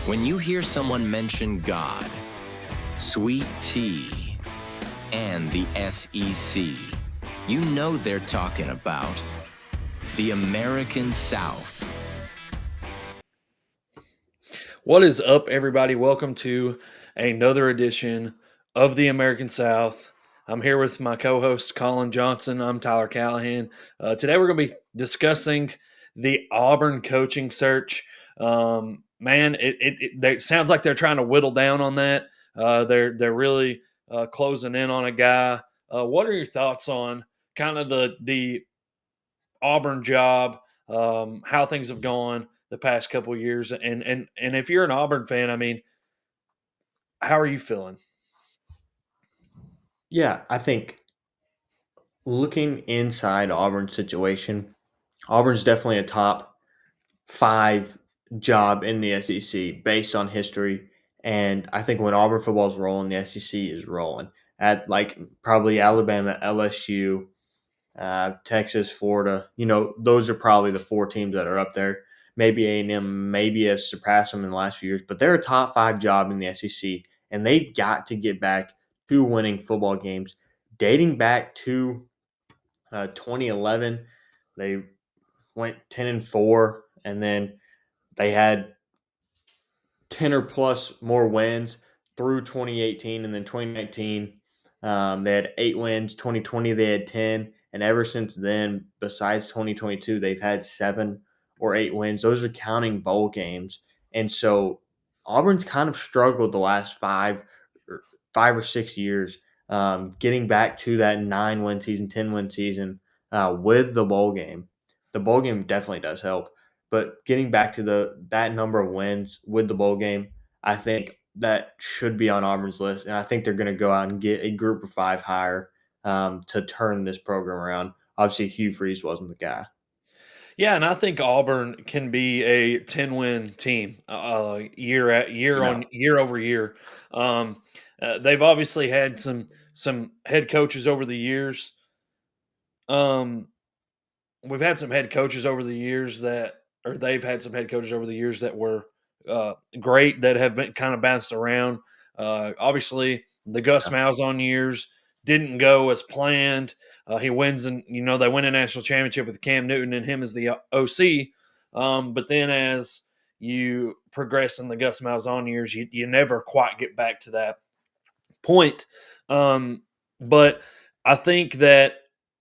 When you hear someone mention God, sweet tea, and the SEC, you know they're talking about the American South. What is up, everybody? Welcome to another edition of the American South. I'm here with my co host, Colin Johnson. I'm Tyler Callahan. Today, we're going to be discussing the Auburn coaching search. It sounds like they're trying to whittle down on that. They're really closing in on a guy. What are your thoughts on kind of the Auburn job, how things have gone the past couple of years, and if you're an Auburn fan, I mean, how are you feeling? Yeah, I think looking inside Auburn's situation, Auburn's definitely a top five job in the SEC based on history. And I think when Auburn football is rolling, the SEC is rolling. At like probably Alabama, LSU, Texas, Florida, those are probably the four teams that are up there. Maybe A&M maybe have surpassed them in the last few years, but they're a top five job in the SEC, and they've got to get back to winning football games. Dating back to 2011, they went 10-4, and then they had 10 or plus more wins through 2018, and then 2019 they had 8 wins. 2020 they had 10, and ever since then, besides 2022, they've had 7 or 8 wins. Those are counting bowl games, and so Auburn's kind of struggled the last 5 or 6 years, getting back to that 9 win season, 10 win season with the bowl game. The bowl game definitely does help, but getting back to that number of wins with the bowl game, I think that should be on Auburn's list, and I think they're going to go out and get a group of five hire to turn this program around. Obviously, Hugh Freeze wasn't the guy. Yeah, and I think Auburn can be a 10-win team year Yeah, on year over year. They've obviously had some head coaches over the years. Um, we've had some head coaches over the years or they've had some head coaches over the years that were great that have been kind of bounced around. Obviously, the Gus yeah, Malzahn years didn't go as planned. He wins, and they win a national championship with Cam Newton and him as the OC. But then, as you progress in the Gus Malzahn years, you never quite get back to that point. But I think that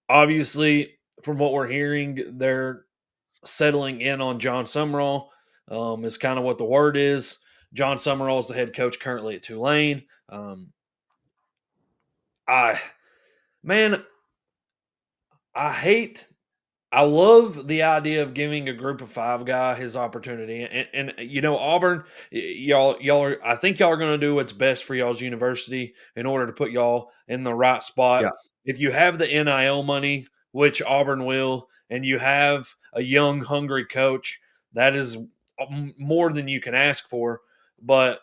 obviously, from what we're hearing, they're settling in on John Sumrall. Is kind of what the word is. John Sumrall is the head coach currently at Tulane. I man, I hate. I love the idea of giving a group of five guy his opportunity, and Auburn, y'all are. I think y'all are going to do what's best for y'all's university in order to put y'all in the right spot. yeah, If you have the NIL money, which Auburn will, and you have a young, hungry coach, that is more than you can ask for. But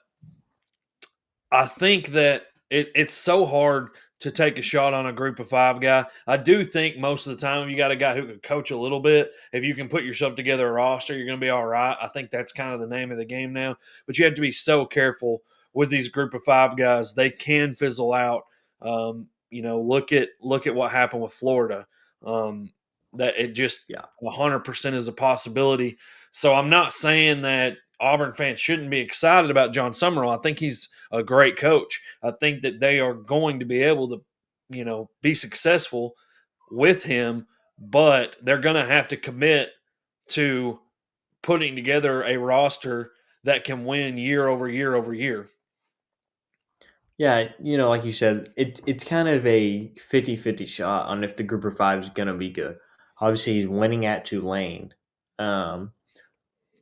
I think that it's so hard to take a shot on a group of five guy. I do think most of the time, if you got a guy who can coach a little bit, if you can put yourself together a roster, you're going to be all right. I think that's kind of the name of the game now. But you have to be so careful with these group of five guys; they can fizzle out. Look at what happened with Florida. That it just yeah. 100% is a possibility. So I'm not saying that Auburn fans shouldn't be excited about John Summerall. I think he's a great coach. I think that they are going to be able to, be successful with him, but they're going to have to commit to putting together a roster that can win year over year over year. Yeah, like you said, it's kind of a 50-50 shot on if the group of five is going to be good. Obviously, he's winning at Tulane. Um,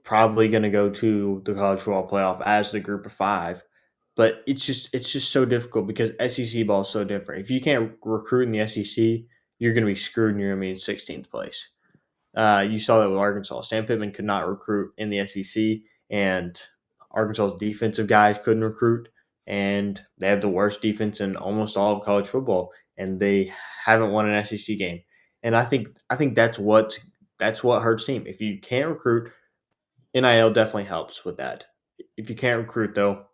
Probably going to go to the college football playoff as the group of five. But it's just so difficult because SEC ball is so different. If you can't recruit in the SEC, you're going to be screwed and you're going to be in 16th place. You saw that with Arkansas. Sam Pittman could not recruit in the SEC, and Arkansas's defensive guys couldn't recruit, and they have the worst defense in almost all of college football, and they haven't won an SEC game. And I think that's what hurts team. If you can't recruit, NIL definitely helps with that. if you can't recruit though,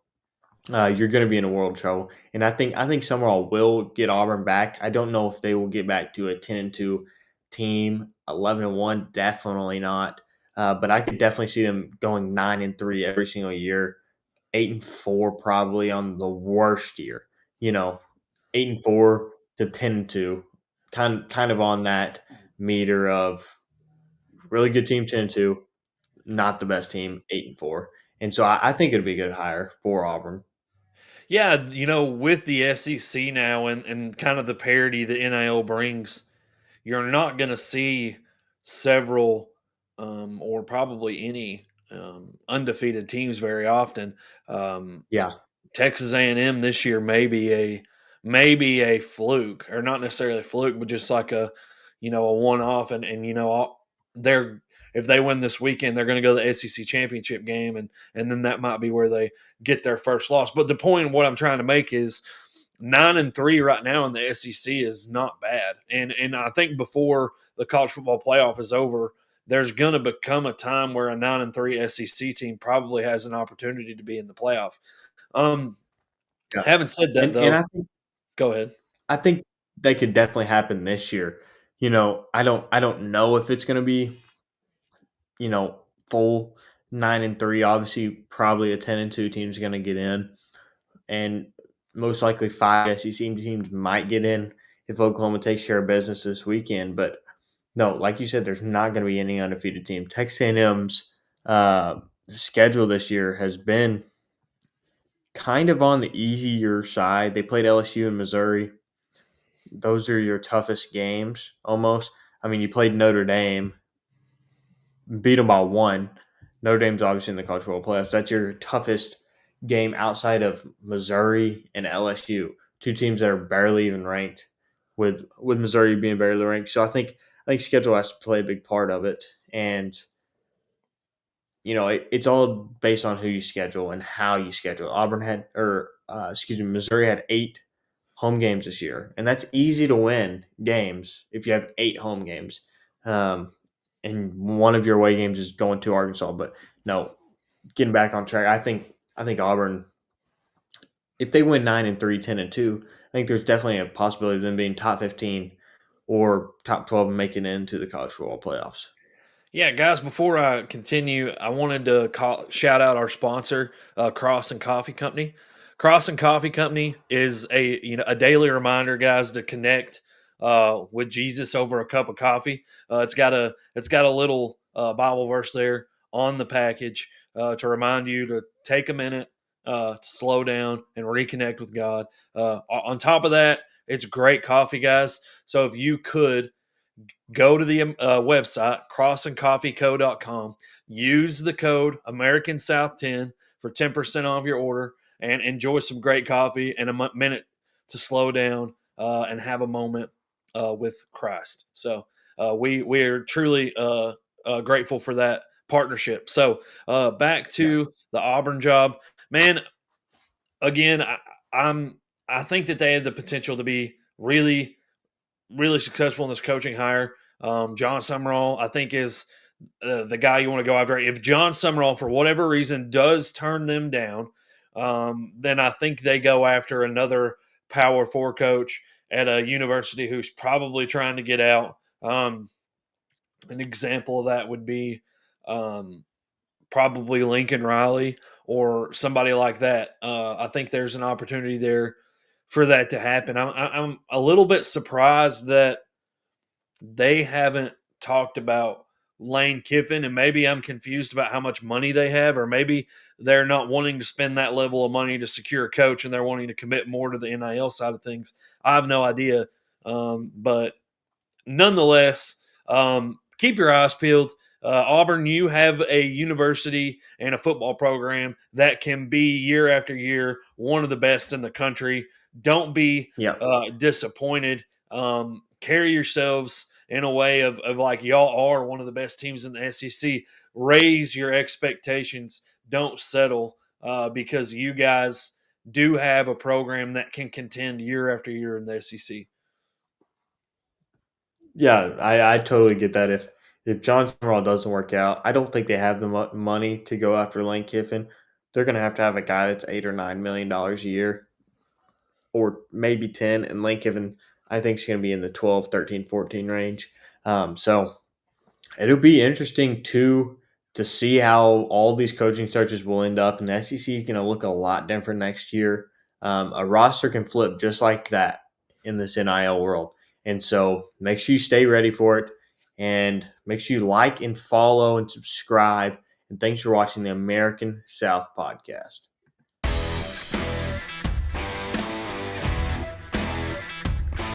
you're going to be in a world of trouble. And I think Sumrall will get Auburn back. I don't know if they will get back to a 10-2 team, 11-1, definitely not. But I could definitely see them going 9-3 every single year, 8-4 probably on the worst year. You know, 8-4 to 10-2, kind of on that meter of really good team 10-2, not the best team 8-4. And so I think it'd be a good hire for Auburn. Yeah, with the SEC now and kind of the parity that NIL brings, you're not going to see several or probably any undefeated teams very often. Um, Yeah. Texas A&M this year maybe a fluke, or not necessarily a fluke, but just like a one off, and they're if they win this weekend, they're going to go to the SEC championship game, and then that might be where they get their first loss. But the point of what I'm trying to make is 9-3 right now in the SEC is not bad, and I think before the college football playoff is over, there's going to become a time where a 9-3 SEC team probably has an opportunity to be in the playoff. Um, Yeah. Having said that, And though, I think go ahead. I think they could definitely happen this year. I don't know if it's going to be, full 9-3. Obviously, probably a 10-2 team is going to get in, and most likely 5 SEC teams might get in if Oklahoma takes care of business this weekend. But no, like you said, there's not going to be any undefeated team. Texas A&M's schedule this year has been kind of on the easier side. They played LSU and Missouri. Those are your toughest games almost. I mean, you played Notre Dame, beat them by one. Notre Dame's obviously in the college football playoffs. That's your toughest game outside of Missouri and LSU, two teams that are barely even ranked, with Missouri being barely ranked. So I think schedule has to play a big part of it, and it's all based on who you schedule and how you schedule. Missouri had 8 home games this year, and that's easy to win games if you have 8 home games. Um, and one of your away games is going to Arkansas. But no, getting back on track, I think Auburn, if they win 9-3, 10-2, I think there's definitely a possibility of them being top 15 or top 12 and making it into the college football playoffs. Yeah, guys, before I continue, I wanted to shout out our sponsor, Cross and Coffee Company. Cross and Coffee Company is a daily reminder, guys, to connect with Jesus over a cup of coffee. It's got a little Bible verse there on the package to remind you to take a minute, to slow down and reconnect with God. On top of that, it's great coffee, guys. So if you could go to the website crossandcoffeeco.com, use the code American South 10 for 10% off your order, and enjoy some great coffee and a minute to slow down and have a moment with Christ. So we are truly grateful for that partnership. So back Yeah. to the Auburn job, man. Again, I'm I think that they have the potential to be really successful in this coaching hire. John Sumrall, I think, is the guy you want to go after. If John Sumrall, for whatever reason, does turn them down, then I think they go after another Power Four coach at a university who's probably trying to get out. An example of that would be um, probably Lincoln Riley or somebody like that. I think there's an opportunity there for that to happen. I'm a little bit surprised that they haven't talked about Lane Kiffin, and maybe I'm confused about how much money they have, or maybe they're not wanting to spend that level of money to secure a coach and they're wanting to commit more to the NIL side of things. I have no idea. But nonetheless, keep your eyes peeled. Auburn, you have a university and a football program that can be year after year one of the best in the country. Don't be Yeah. disappointed. Carry yourselves in a way of like y'all are one of the best teams in the SEC. Raise your expectations. Don't settle because you guys do have a program that can contend year after year in the SEC. Yeah, I totally get that. If John Summerall doesn't work out, I don't think they have the money to go after Lane Kiffin. they're going to have a guy that's $8 or $9 million a year, or maybe 10. And Lane Kiffin, I think, is going to be in the 12, 13, 14 range. So it'll be interesting to see how all these coaching searches will end up. And the SEC is going to look a lot different next year. A roster can flip just like that in this NIL world. And so make sure you stay ready for it. And make sure you like and follow and subscribe. And thanks for watching the American South Podcast.